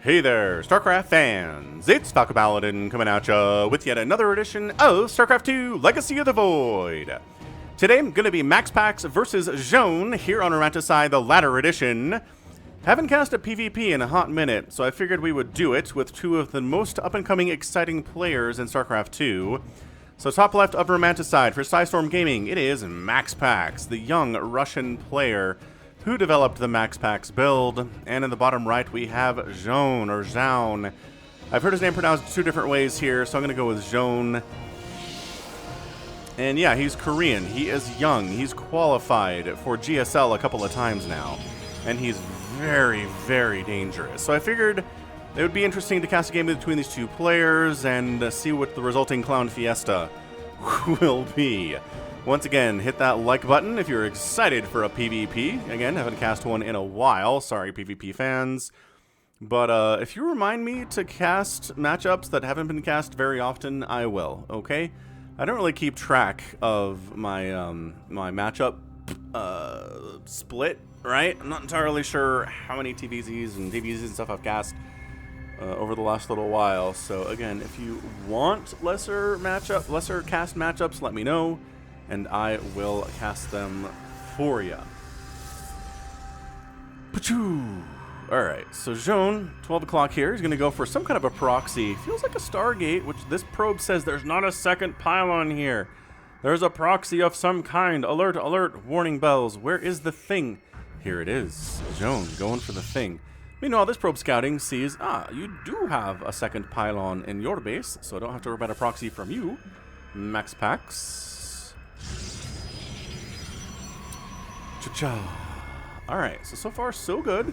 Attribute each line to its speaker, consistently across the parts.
Speaker 1: Hey there, StarCraft fans! It's Falcon Paladin coming at ya with yet another edition of StarCraft 2 Legacy of the Void. Today I'm going to be MaxPax versus Zoun here on Romanticide, the latter edition. Haven't cast a PvP in a hot minute, so I figured we would do it with two of the most up-and-coming exciting players in StarCraft 2. So top left of Romanticide for Storm Gaming, it is MaxPax, the young Russian player who developed the MaxPax build, and in the bottom right we have Zoun, or Zoun. I've heard his name pronounced two different ways here, so I'm going to go with Zoun. And yeah, he's Korean, he is young, he's qualified for GSL a couple of times now, and he's very, very dangerous. So I figured it would be interesting to cast a game between these two players and see what the resulting clown fiesta will be. Once again, hit that like button if you're excited for a PvP. Again, haven't cast one in a while. Sorry, PvP fans. But if you remind me to cast matchups that haven't been cast very often, I will, okay? I don't really keep track of my my matchup split, right? I'm not entirely sure how many TVZs and DBZs and stuff I've cast over the last little while. So again, if you want lesser cast matchups, let me know, and I will cast them for you. Alright, so Zoun, 12 o'clock here, he's going to go for some kind of a proxy. Feels like a Stargate, which this probe says there's not a second pylon here. There's a proxy of some kind. Alert, alert, warning bells. Where is the thing? Here it is. Zoun going for the thing. Meanwhile, this probe scouting sees, you do have a second pylon in your base, so I don't have to worry about a proxy from you, MaxPax. Cha-cha. Alright, so far so good.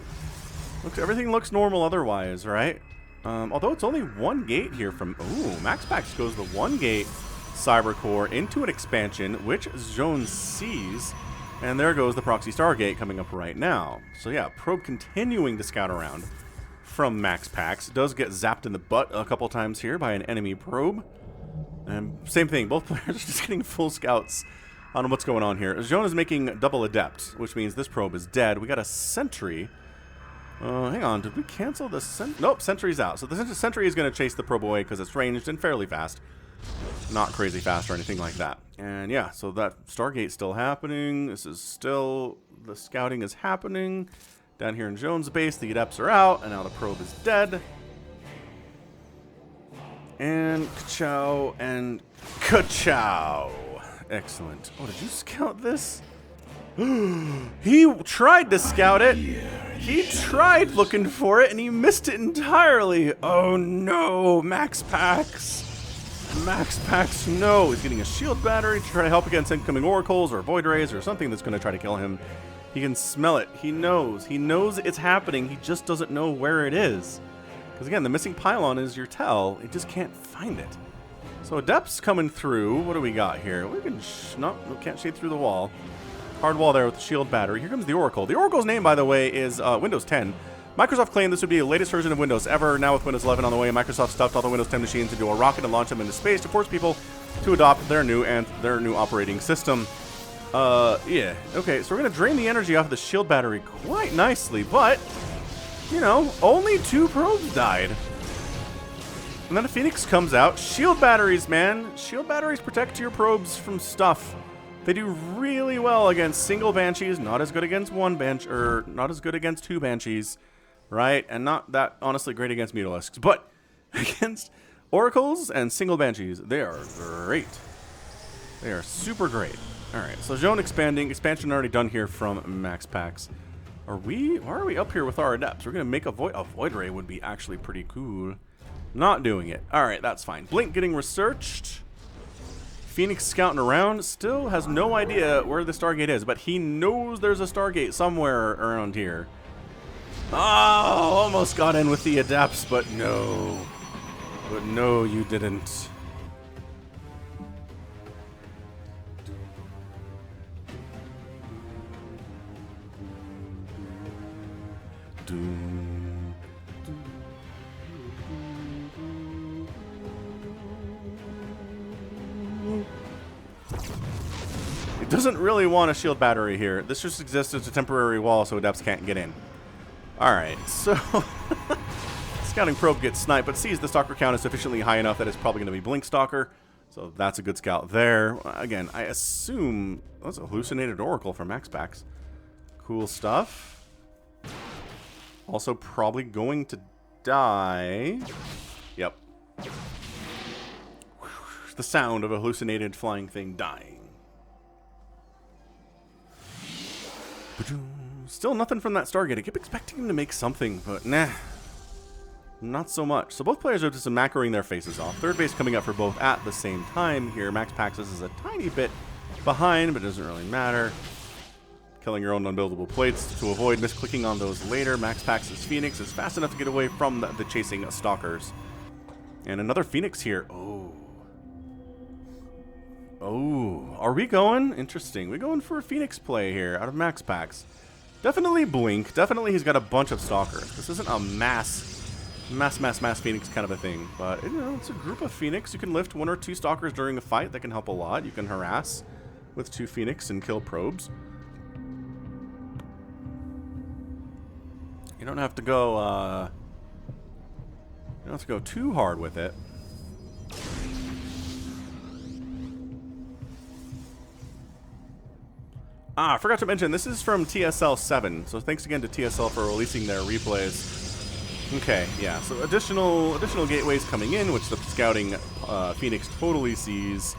Speaker 1: Everything looks normal otherwise, right? Although it's only one gate here from... Ooh, MaxPax goes the one gate Cyber Core into an expansion, which Zoun sees. And there goes the Proxy Stargate coming up right now. So yeah, probe continuing to scout around from MaxPax. Does get zapped in the butt a couple times here by an enemy probe. And same thing, both players are just getting full scouts on what's going on here. Zoun is making double adept, which means this probe is dead. We got a sentry. Hang on, did we cancel the sentry? Nope, sentry's out. So the sentry is going to chase the probe away because it's ranged and fairly fast. Not crazy fast or anything like that. And yeah, so that Stargate's still happening. This is still, the scouting is happening. Down here in Zoun's base, the adepts are out, and now the probe is dead. And ka-chow and ka-chow. Excellent. Oh, did you scout this? He tried to scout it. He tried looking for it, and he missed it entirely. Oh no, MaxPax. MaxPax, no. He's getting a shield battery to try to help against incoming oracles or void rays or something that's going to try to kill him. He can smell it. He knows. He knows it's happening. He just doesn't know where it is. Because again, the missing pylon is your tell. He just can't find it. So Adept's coming through. What do we got here? We can no, we can't shade through the wall. Hard wall there with the shield battery. Here comes the Oracle. The Oracle's name, by the way, is Windows 10. Microsoft claimed this would be the latest version of Windows ever. Now with Windows 11 on the way, Microsoft stuffed all the Windows 10 machines into a rocket and launched them into space to force people to adopt their new operating system. Yeah. Okay, so we're going to drain the energy off of the shield battery quite nicely, but, you know, only 2 probes died. And then a Phoenix comes out. Shield batteries, man. Shield batteries protect your probes from stuff. They do really well against single Banshees, not as good against not as good against 2 Banshees, right? And not that honestly great against Mutalisks, but against Oracles and single Banshees, they are great. They are super great. All right, so Zoun expanding. Expansion already done here from MaxPax. Why are we up here with our adepts? We're gonna make a void ray would be actually pretty cool. Not doing it. All right, that's fine. Blink getting researched. Phoenix scouting around, still has no idea where the Stargate is, but he knows there's a Stargate somewhere around here. Oh, almost got in with the adepts, but no. But no, you didn't. Doesn't really want a shield battery here. This just exists as a temporary wall so adepts can't get in. Alright, so Scouting probe gets sniped, but sees the stalker count is sufficiently high enough that it's probably going to be Blink Stalker. So that's a good scout there. Again, I assume that's a hallucinated oracle from MaxPax. Cool stuff. Also probably going to die. Yep. The sound of a hallucinated flying thing dying. Still nothing from that Stargate. I keep expecting him to make something, but nah. Not so much. So both players are just macroing their faces off. Third base coming up for both at the same time here. MaxPax is a tiny bit behind, but it doesn't really matter. Killing your own unbuildable plates to avoid misclicking on those later. MaxPax's Phoenix is fast enough to get away from the chasing stalkers. And another Phoenix here. Oh. Oh. Are we going? Interesting. We're going for a Phoenix play here out of MaxPax. Definitely Blink. Definitely he's got a bunch of stalkers. This isn't a mass Phoenix kind of a thing. But, you know, it's a group of Phoenix. You can lift 1 or 2 stalkers during a fight. That can help a lot. You can harass with 2 Phoenix and kill probes. You don't have to go, you don't have to go too hard with it. I forgot to mention, this is from TSL 7, so thanks again to TSL for releasing their replays. Okay, yeah, so additional gateways coming in, which the scouting Phoenix totally sees.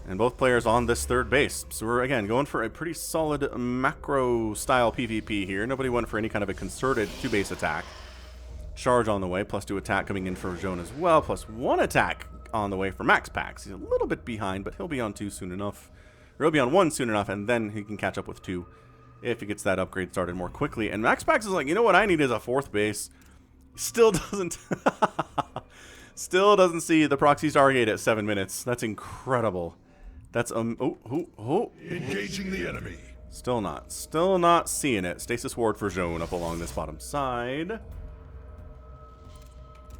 Speaker 1: And both players on this third base. So we're, again, going for a pretty solid macro-style PvP here. Nobody went for any kind of a concerted 2-base attack. Charge on the way, +2 attack coming in for Zoun as well, +1 attack on the way for MaxPax. He's a little bit behind, but he'll be on 2 soon enough. Or he'll be on 1 soon enough, and then he can catch up with 2 if he gets that upgrade started more quickly. And MaxPax is like, you know what I need is a 4th base. Still doesn't... Still doesn't see the proxy Stargate at 7 minutes. That's incredible. That's engaging the enemy. Still not seeing it. Stasis ward for Zoun up along this bottom side.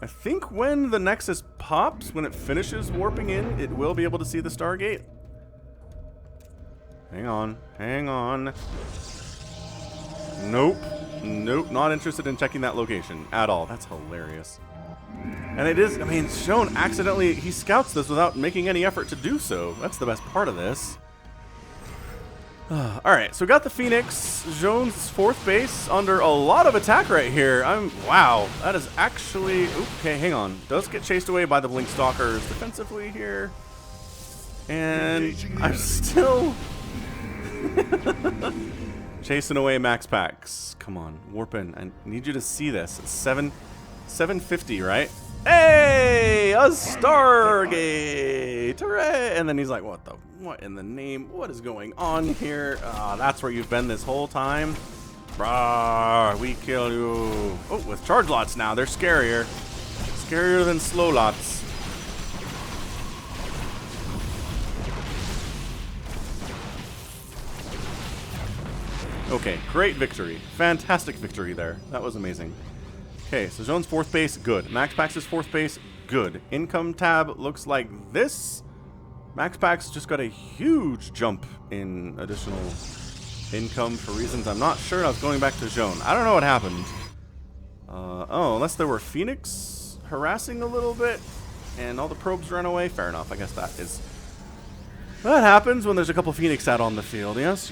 Speaker 1: I think when the Nexus pops, when it finishes warping in, it will be able to see the Stargate. Hang on. Nope, not interested in checking that location at all. That's hilarious. And it is, I mean, Zoun accidentally, he scouts this without making any effort to do so. That's the best part of this. Alright, so we got the Phoenix. Zoun's 4th base under a lot of attack right here. Wow, that is actually, okay, hang on. Does get chased away by the Blink Stalkers defensively here. And I'm still chasing away MaxPax. Come on, warp in. I need you to see this. It's 750, right? Hey, a Stargate! Hooray! And then he's like, what in the name? What is going on here? That's where you've been this whole time? Brah, we kill you. Oh, with charge lots now, they're scarier. Scarier than slow lots. Okay, great victory. Fantastic victory there. That was amazing. Okay, so Zoun's 4th base, good. MaxPax's 4th base, good. Income tab looks like this. MaxPax just got a huge jump in additional income for reasons I'm not sure. I was going back to Zoun. I don't know what happened. Oh, unless there were Phoenix harassing a little bit and all the probes ran away. Fair enough. I guess that happens when there's a couple Phoenix out on the field. Yes,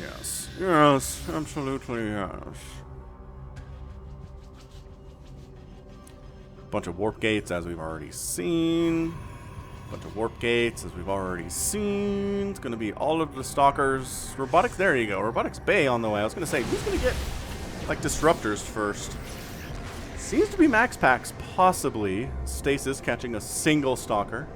Speaker 1: absolutely yes. Bunch of warp gates, as we've already seen. It's going to be all of the stalkers. Robotics, there you go. Robotics Bay on the way. I was going to say, who's going to get, like, disruptors first? Seems to be MaxPax, possibly. Stasis catching a single stalker.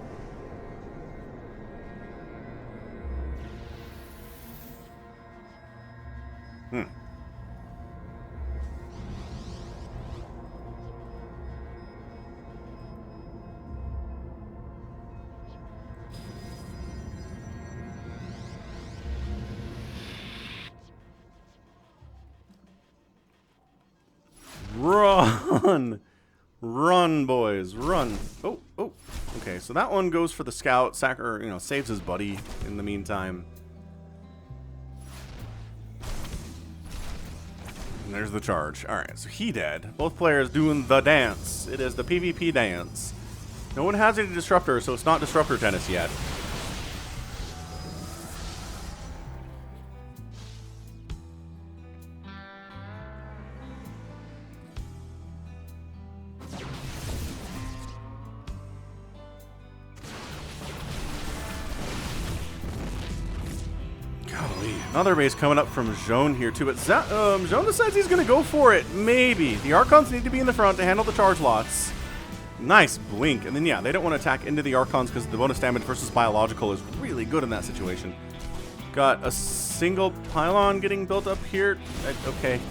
Speaker 1: Run! Run, boys, run. Oh. Okay, so that one goes for the scout. Sacker, saves his buddy in the meantime. There's the charge. All right, so he dead. Both players doing the dance. It is the PvP dance. No one has any Disruptor, so it's not Disruptor tennis yet. Another base coming up from Zoun here too, but Zoun decides he's going to go for it. Maybe. The Archons need to be in the front to handle the charge lots. Nice blink. And then, yeah, they don't want to attack into the Archons because the bonus damage versus biological is really good in that situation. Got a single pylon getting built up here. Okay,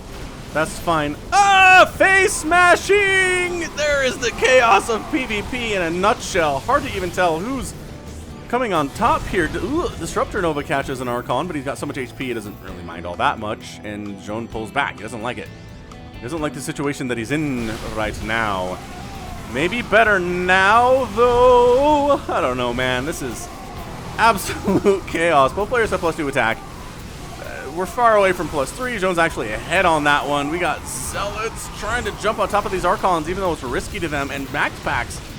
Speaker 1: that's fine. Ah! Face smashing! There is the chaos of PvP in a nutshell. Hard to even tell who's coming on top here. Ooh, Disruptor Nova catches an Archon, but he's got so much HP he doesn't really mind all that much, and Zoun pulls back. He doesn't like it. He doesn't like the situation that he's in right now. Maybe better now, though. I don't know, man. This is absolute chaos. Both players have +2 attack. We're far away from +3. Zoun's actually ahead on that one. We got Zealots trying to jump on top of these Archons, even though it's risky to them, and MaxPax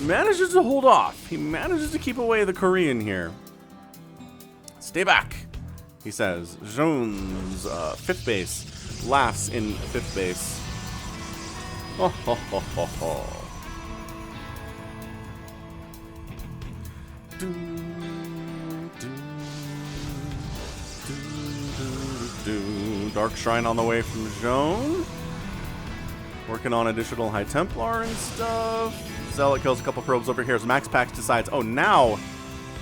Speaker 1: manages to hold off. He manages to keep away the Korean here. Stay back, he says. Zoun's 5th base laughs in 5th base. Ho, ho, ho, ho, ho. Do, do, do, do. Dark Shrine on the way from Zoun. Working on additional High Templar and stuff. Zealot kills a couple probes over here as MaxPax decides, oh, now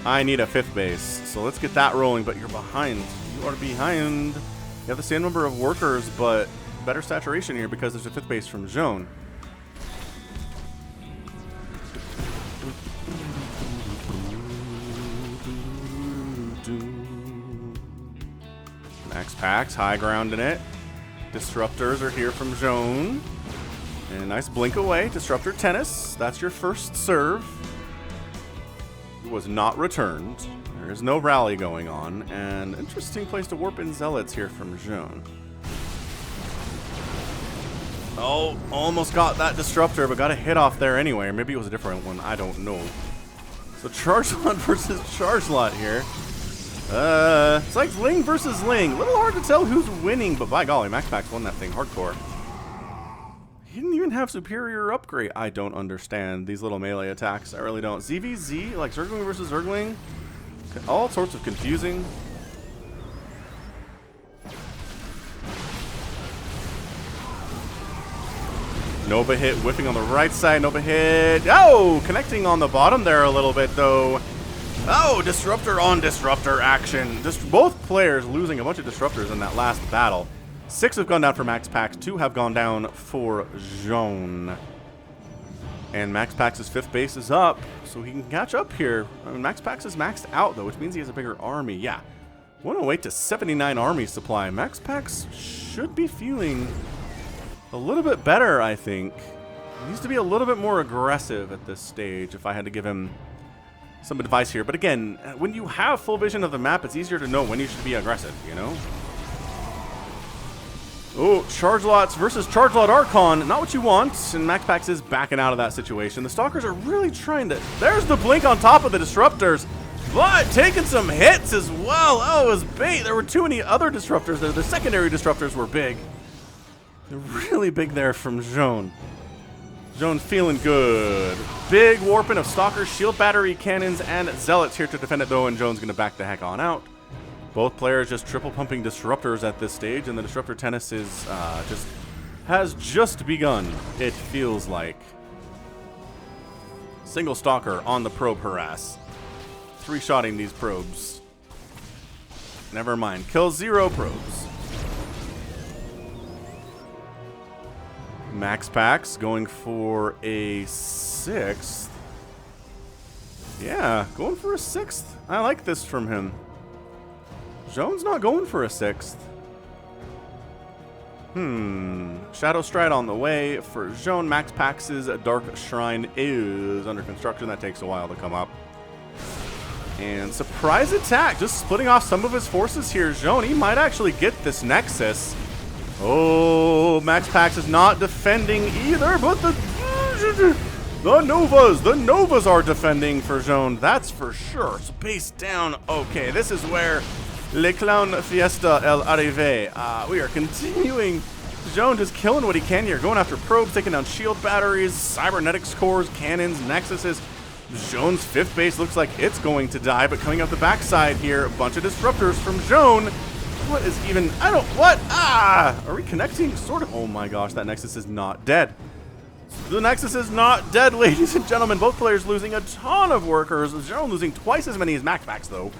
Speaker 1: I need a 5th base. So let's get that rolling, but you're behind. You are behind. You have the same number of workers, but better saturation here because there's a 5th base from Zoun. MaxPax, high ground in it. Disruptors are here from Zoun. And a nice blink away. Disruptor tennis. That's your first serve. It was not returned. There is no rally going on. And interesting place to warp in Zealots here from Zoun. Oh, almost got that Disruptor, but got a hit off there anyway. Or maybe it was a different one. I don't know. So Charge Lot versus Charge Lot here. It's like Ling versus Ling. A little hard to tell who's winning, but by golly, MaxPax won that thing hardcore. He didn't even have superior upgrade. I don't understand these little melee attacks. I really don't. ZVZ, like Zergling versus Zergling. All sorts of confusing. Nova hit, whiffing on the right side. Nova hit. Oh, connecting on the bottom there a little bit, though. Oh, Disruptor on Disruptor action. Just both players losing a bunch of Disruptors in that last battle. 6 have gone down for MaxPax, 2 have gone down for Zoun. And MaxPax's 5th base is up, so he can catch up here. I mean, MaxPax is maxed out, though, which means he has a bigger army. Yeah, 108 to 79 army supply. MaxPax should be feeling a little bit better, I think. He needs to be a little bit more aggressive at this stage, if I had to give him some advice here. But again, when you have full vision of the map, it's easier to know when you should be aggressive, you know? Oh, Charge Lots versus Charge Lot Archon. Not what you want, and MaxPax is backing out of that situation. The Stalkers are really trying to... There's the blink on top of the Disruptors, but taking some hits as well. Oh, it was bait. There were too many other Disruptors there. The secondary Disruptors were big. They're really big there from Zoun. Zoun feeling good. Big warping of Stalkers, Shield Battery, Cannons, and Zealots here to defend it, though, and Zoun's going to back the heck on out. Both players just triple pumping Disruptors at this stage, and the Disruptor tennis is has just begun, it feels like. Single Stalker on the probe harass. 3-shotting these probes. Never mind. Kill 0 probes. MaxPax going for a 6th. Yeah, going for a 6th. I like this from him. Zoun's not going for a 6th. Shadow Stride on the way for Zoun. MaxPax's Dark Shrine is under construction. That takes a while to come up. And surprise attack, just splitting off some of his forces here. Zoun, he might actually get this Nexus. Oh, MaxPax is not defending either, but the Novas are defending for Zoun, that's for sure. So base down. Okay, this is where Le Clown Fiesta El Arrive. We are continuing. Zoun just killing what he can here, going after probes, taking down shield batteries, cybernetics cores, cannons, nexuses. Zoun's 5th base looks like it's going to die, but coming out the backside here, a bunch of disruptors from Zoun. What is even, what? Are we connecting? Sort of. Oh my gosh, that Nexus is not dead. The Nexus is not dead, ladies and gentlemen. Both players losing a ton of workers. Zoun losing twice as many as MaxPax, though.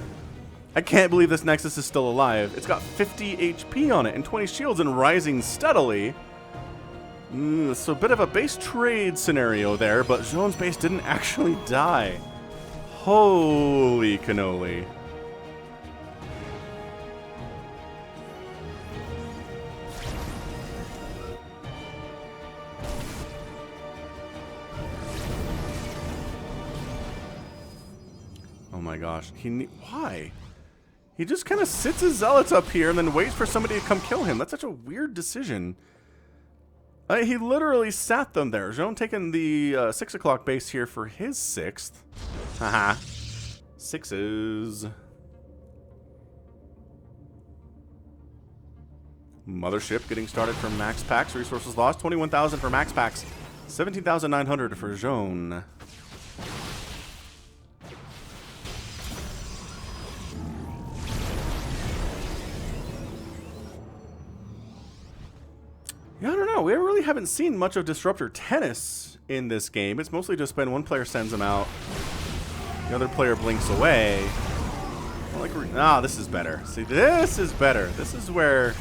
Speaker 1: I can't believe this Nexus is still alive. It's got 50 HP on it and 20 shields and rising steadily. So a bit of a base trade scenario there, but Zoun's base didn't actually die. Holy cannoli. Oh my gosh. Why? He just kind of sits his zealots up here and then waits for somebody to come kill him. That's such a weird decision. He literally sat them there. Zoun taking the 6 o'clock base here for his 6th. Haha. 6s. Mothership getting started from MaxPax. Resources lost. 21,000 for MaxPax. 17,900 for Zoun. Yeah, I don't know. We really haven't seen much of Disruptor tennis in this game. It's mostly just been one player sends him out, the other player blinks away. This is better. See, this is better. This is where,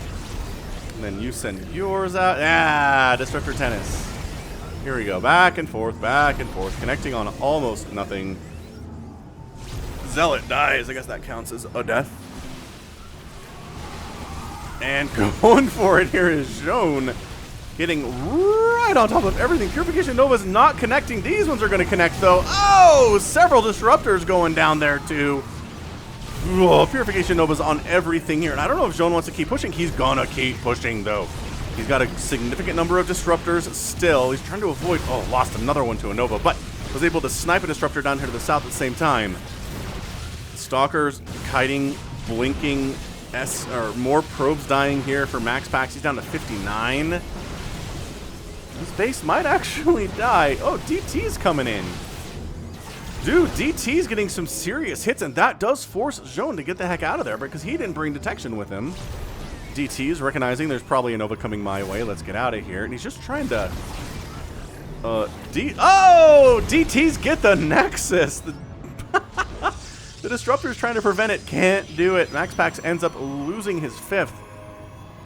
Speaker 1: and then you send yours out. Disruptor tennis. Here we go. Back and forth, connecting on almost nothing. Zealot dies. I guess that counts as a death. And going for it here is Zoun, getting right on top of everything. Purification Nova's not connecting. These ones are going to connect, though. Oh, several disruptors going down there, too. Oh, Purification Nova's on everything here. And I don't know if Zoun wants to keep pushing. He's going to keep pushing, though. He's got a significant number of disruptors still. He's trying to avoid... Oh, lost another one to a Nova, but was able to snipe a disruptor down here to the south at the same time. Stalkers kiting, blinking... more probes dying here for MaxPax. He's down to 59. His base might actually die. Oh, DT's coming in. Dude, DT's getting some serious hits, and that does force Zoun to get the heck out of there because he didn't bring detection with him. DT's recognizing there's probably a Nova coming my way. Let's get out of here. And he's just trying to... DT's get the Nexus. The Disruptor's trying to prevent it, can't do it. MaxPax ends up losing his 5th.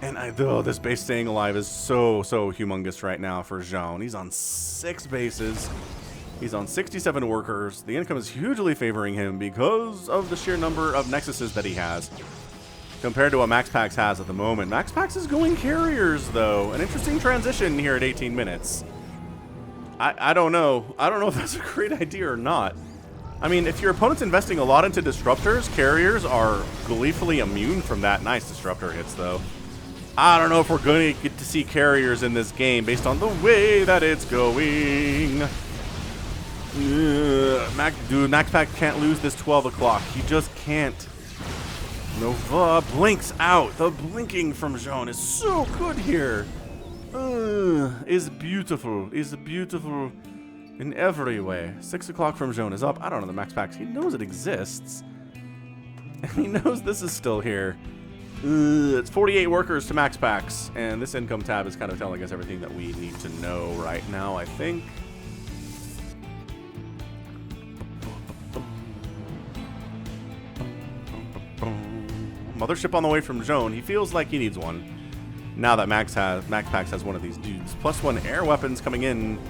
Speaker 1: And this base staying alive is so humongous right now for Zoun. He's on 6 bases. He's on 67 workers. The income is hugely favoring him because of the sheer number of Nexuses that he has compared to what MaxPax has at the moment. MaxPax is going carriers, though. An interesting transition here at 18 minutes. I don't know. I don't know if that's a great idea or not. I mean, if your opponent's investing a lot into disruptors, carriers are gleefully immune from that. Nice disruptor hits, though. I don't know if we're going to get to see carriers in this game based on the way that it's going. MaxPax can't lose this 12 o'clock. He just can't. Nova blinks out. The blinking from Zoun is so good here. Is beautiful. Is beautiful. In every way. 6 o'clock from Zoun is up. I don't know the MaxPax. He knows it exists. And he knows this is still here. It's 48 workers to MaxPax. And this income tab is kind of telling us everything that we need to know right now, I think. Mothership on the way from Zoun. He feels like he needs one. Now that MaxPax has one of these dudes. +1 air weapons coming in.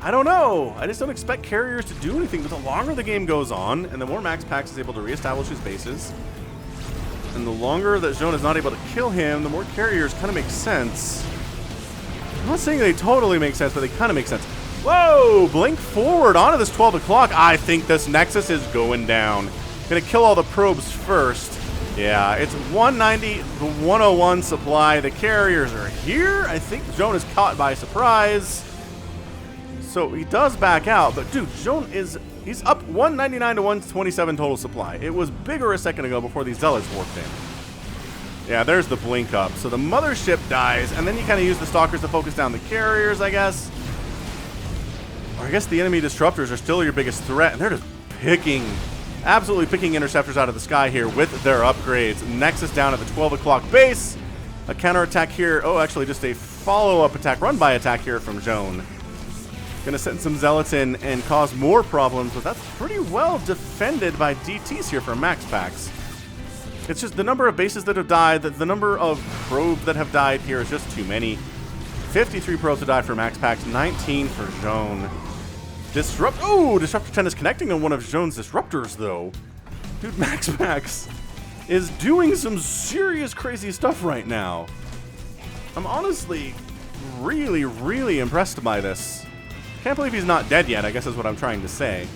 Speaker 1: I don't know. I just don't expect carriers to do anything, but the longer the game goes on, and the more MaxPax is able to reestablish his bases, and the longer that Zoun is not able to kill him, the more carriers kind of make sense. I'm not saying they totally make sense, but they kind of make sense. Whoa! Blink forward onto this 12 o'clock. I think this Nexus is going down. Gonna kill all the probes first. Yeah, it's 190, the 101 supply. The carriers are here. I think Zoun is caught by surprise. So he does back out, but dude, Zoun he's up 199 to 127 total supply. It was bigger a second ago before these zealots warped in. Yeah, there's the blink up. So the mothership dies, and then you kind of use the stalkers to focus down the carriers, I guess. Or I guess the enemy disruptors are still your biggest threat, and they're just absolutely picking interceptors out of the sky here with their upgrades. Nexus down at the 12 o'clock base. A counterattack here. Oh, actually just a follow-up attack, run-by attack here from Zoun. Gonna send some zealots in and cause more problems, but that's pretty well defended by DTs here for MaxPax. It's just the number of bases that have died, the number of probes that have died here is just too many. 53 probes have died for MaxPax, 19 for Zoun. Disruptor 10 is connecting on one of Zoun's disruptors, though. Dude, MaxPax is doing some serious crazy stuff right now. I'm honestly really, really impressed by this. Can't believe he's not dead yet, I guess is what I'm trying to say.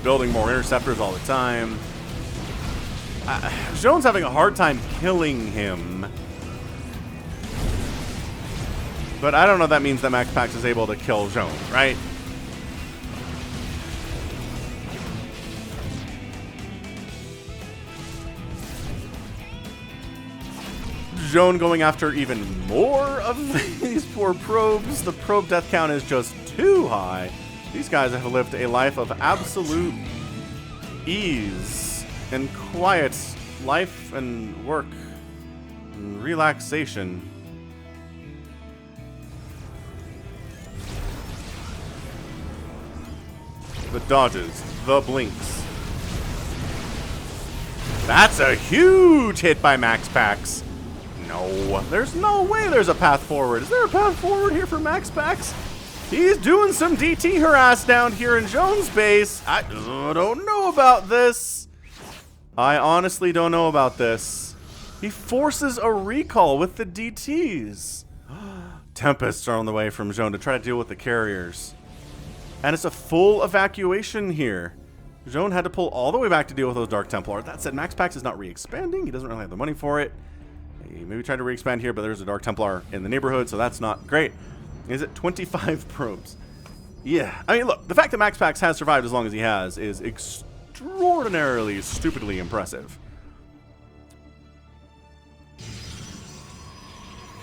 Speaker 1: Building more interceptors all the time. Zoun's having a hard time killing him. But I don't know if that means that MaxPax is able to kill Zoun, right? Zoun going after even more of these poor probes. The probe death count is just too high. These guys have lived a life of absolute ease and quiet life and work and relaxation. The dodges, the blinks. That's a huge hit by MaxPax. No, there's no way there's a path forward. Is there a path forward here for MaxPax? He's doing some DT harass down here in Zoun's base. I don't know about this. I honestly don't know about this. He forces a recall with the DTs. Tempests are on the way from Zoun to try to deal with the carriers. And it's a full evacuation here. Zoun had to pull all the way back to deal with those Dark Templar. That said, MaxPax is not re-expanding. He doesn't really have the money for it. He maybe tried to re-expand here, but there's a Dark Templar in the neighborhood, so that's not great. Is it 25 probes? Yeah. I mean, look, the fact that MaxPax has survived as long as he has is extraordinarily, stupidly impressive.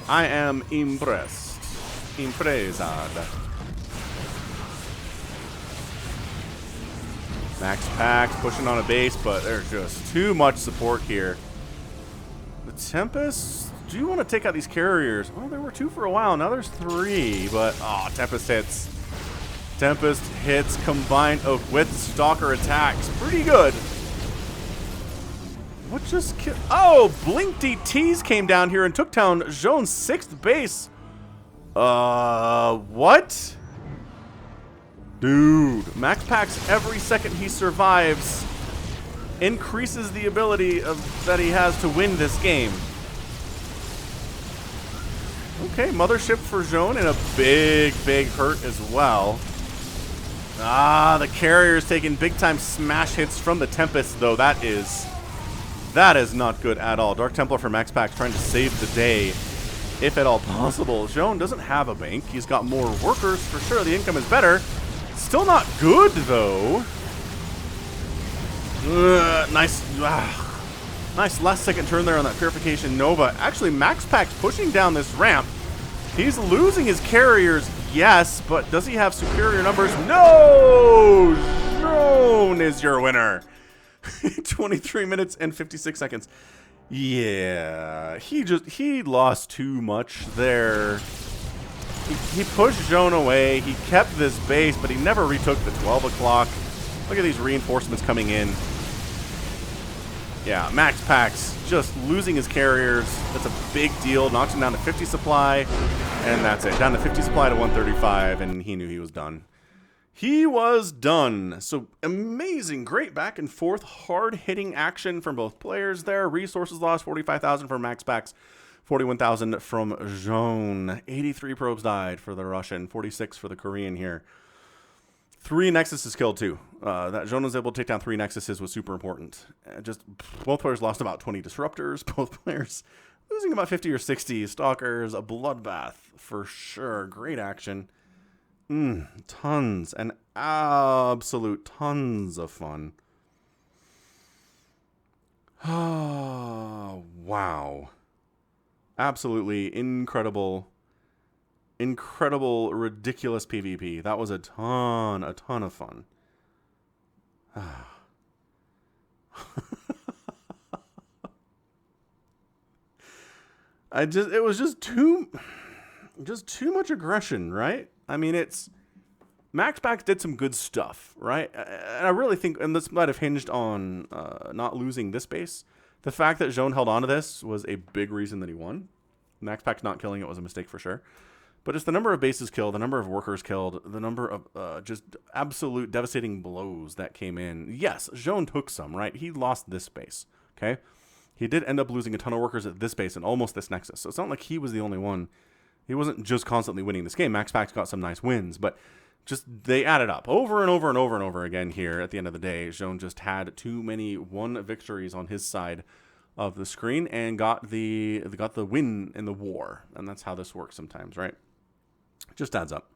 Speaker 1: I am impressed. Impressed. MaxPax pushing on a base, but there's just too much support here. The Tempest, do you want to take out these carriers? Well, there were 2 for a while. Now there's 3, but oh, Tempest hits. Tempest hits combined with Stalker attacks. Pretty good. What just killed? Oh, Blink DTs came down here and took down Zoun's 6th base. What? Dude, MaxPax, every second he survives, increases the ability that he has to win this game. Okay, mothership for Zoun in a big hurt as well. The carrier's taking big-time smash hits from the Tempest, though. That is not good at all. Dark Templar for MaxPax trying to save the day, if at all possible. Zoun doesn't have a bank. He's got more workers for sure. The income is better. Still not good, though. Nice last-second turn there on that Purification Nova. Actually, MaxPax pushing down this ramp. He's losing his carriers, yes, but does he have superior numbers? No! Zoun is your winner. 23 minutes and 56 seconds. Yeah, he lost too much there. He pushed Zoun away. He kept this base, but he never retook the 12 o'clock. Look at these reinforcements coming in. Yeah, MaxPax just losing his carriers. That's a big deal. Knocks him down to 50 supply, and that's it. Down to 50 supply to 135, and he knew he was done. He was done. So amazing, great back and forth, hard-hitting action from both players there. Resources lost, 45,000 from MaxPax. 41,000 from Zoun. 83 probes died for the Russian, 46 for the Korean here. 3 Nexuses killed too. That Zoun was able to take down 3 Nexuses was super important. Just both players lost about 20 Disruptors. Both players losing about 50 or 60 Stalkers. A bloodbath for sure. Great action. Tons and absolute tons of fun. Oh, wow. Absolutely incredible, ridiculous PvP. That was a ton of fun. It was just too much aggression, right? I mean, MaxPax did some good stuff, right? And I really think, and this might have hinged on not losing this base. The fact that Zoun held on to this was a big reason that he won. MaxPax not killing it was a mistake for sure. But it's the number of bases killed, the number of workers killed, the number of just absolute devastating blows that came in. Yes, Zoun took some, right? He lost this base, okay? He did end up losing a ton of workers at this base and almost this Nexus. So it's not like he was the only one. He wasn't just constantly winning this game. MaxPax got some nice wins, but just they added up over and over and over and over again here at the end of the day. Zoun just had too many victories on his side of the screen and got the win in the war. And that's how this works sometimes, right? Just adds up.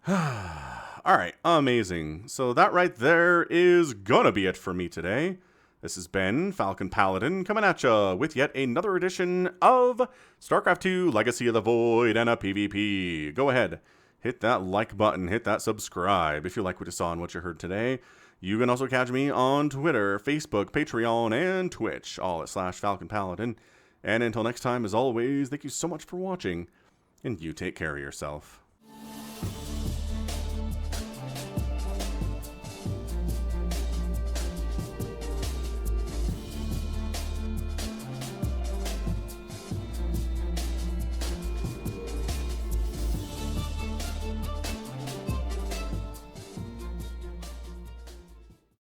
Speaker 1: All right, amazing. So that right there is gonna be it for me today. This has been Falcon Paladin coming at ya with yet another edition of StarCraft 2 Legacy of the Void and a PvP. Go ahead, hit that like button, hit that subscribe if you like what you saw and what you heard today. You can also catch me on Twitter, Facebook, Patreon, and Twitch, all at /Falcon Paladin. And until next time, as always, thank you so much for watching, and you take care of yourself.